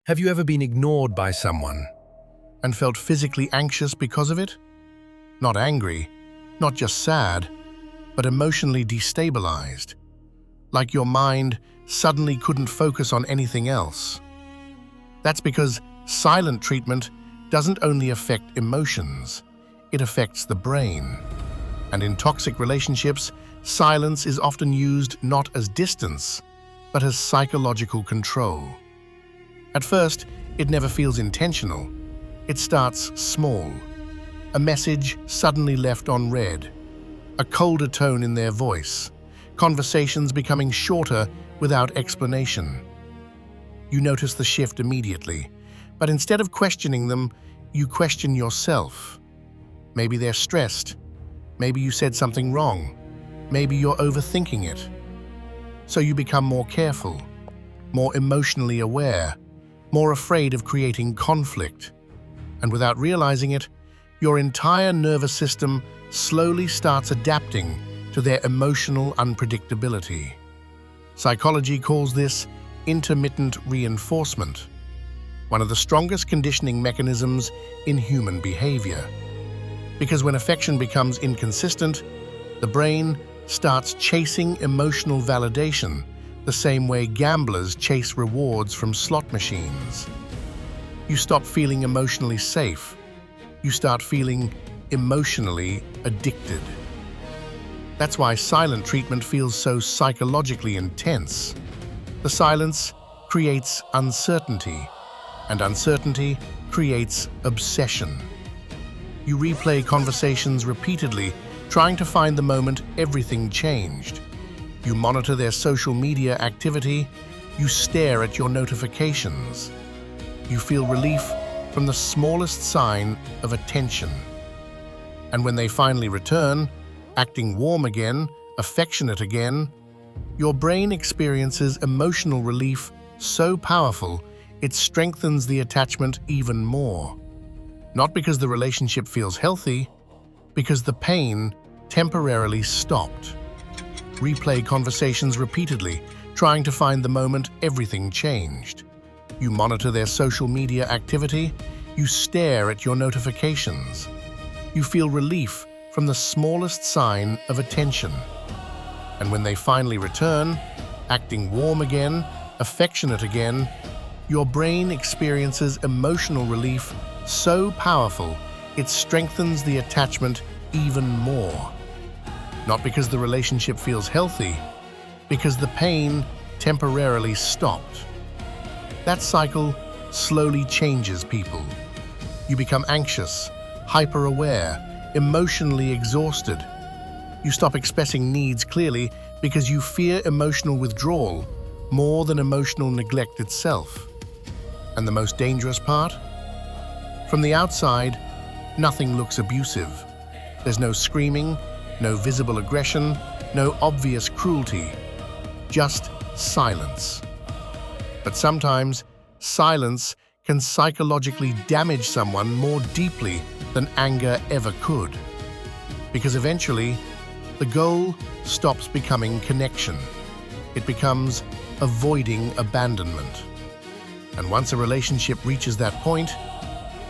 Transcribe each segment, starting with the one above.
Have you ever been ignored by someone And felt physically anxious because of it? Not angry, not just sad, but emotionally destabilized. Like your mind suddenly couldn't focus on anything else. That's because silent treatment doesn't only affect emotions, it affects the brain. And in toxic relationships, silence is often used not as distance, but as psychological control. At first, it never feels intentional. It starts small. A message suddenly left unread, a colder tone in their voice, conversations becoming shorter without explanation. You notice the shift immediately, but instead of questioning them, you question yourself. Maybe they're stressed. Maybe you said something wrong. Maybe you're overthinking it. So you become more careful, more emotionally aware, more afraid of creating conflict. And without realizing it, your entire nervous system slowly starts adapting to their emotional unpredictability. Psychology calls this intermittent reinforcement, one of the strongest conditioning mechanisms in human behavior. Because when affection becomes inconsistent, the brain starts chasing emotional validation the same way gamblers chase rewards from slot machines. You stop feeling emotionally safe. You start feeling emotionally addicted. That's why silent treatment feels so psychologically intense. The silence creates uncertainty, and uncertainty creates obsession. You replay conversations repeatedly, trying to find the moment everything changed. You monitor their social media activity. You stare at your notifications. You feel relief from the smallest sign of attention. And when they finally return, acting warm again, affectionate again, your brain experiences emotional relief so powerful it strengthens the attachment even more. Not because the relationship feels healthy, because the pain temporarily stopped. Replay conversations repeatedly, trying to find the moment everything changed. You monitor their social media activity. You stare at your notifications. You feel relief from the smallest sign of attention. And when they finally return, acting warm again, affectionate again, your brain experiences emotional relief so powerful it strengthens the attachment even more. Not because the relationship feels healthy, because the pain temporarily stopped. That cycle slowly changes people. You become anxious, hyper-aware, emotionally exhausted. You stop expressing needs clearly because you fear emotional withdrawal more than emotional neglect itself. And the most dangerous part? From the outside, nothing looks abusive. There's no screaming, no visible aggression, no obvious cruelty, just silence. But sometimes, silence can psychologically damage someone more deeply than anger ever could. Because eventually, the goal stops becoming connection. It becomes avoiding abandonment. And once a relationship reaches that point,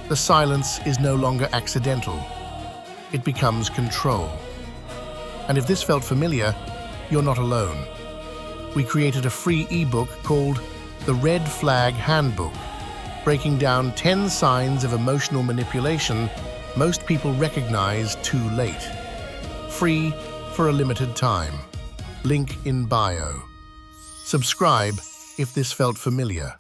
the silence is no longer accidental. It becomes control. And if this felt familiar, you're not alone. We created a free ebook called The Red Flag Handbook, breaking down 10 signs of emotional manipulation most people recognize too late. Free for a limited time. Link in bio. Subscribe if this felt familiar.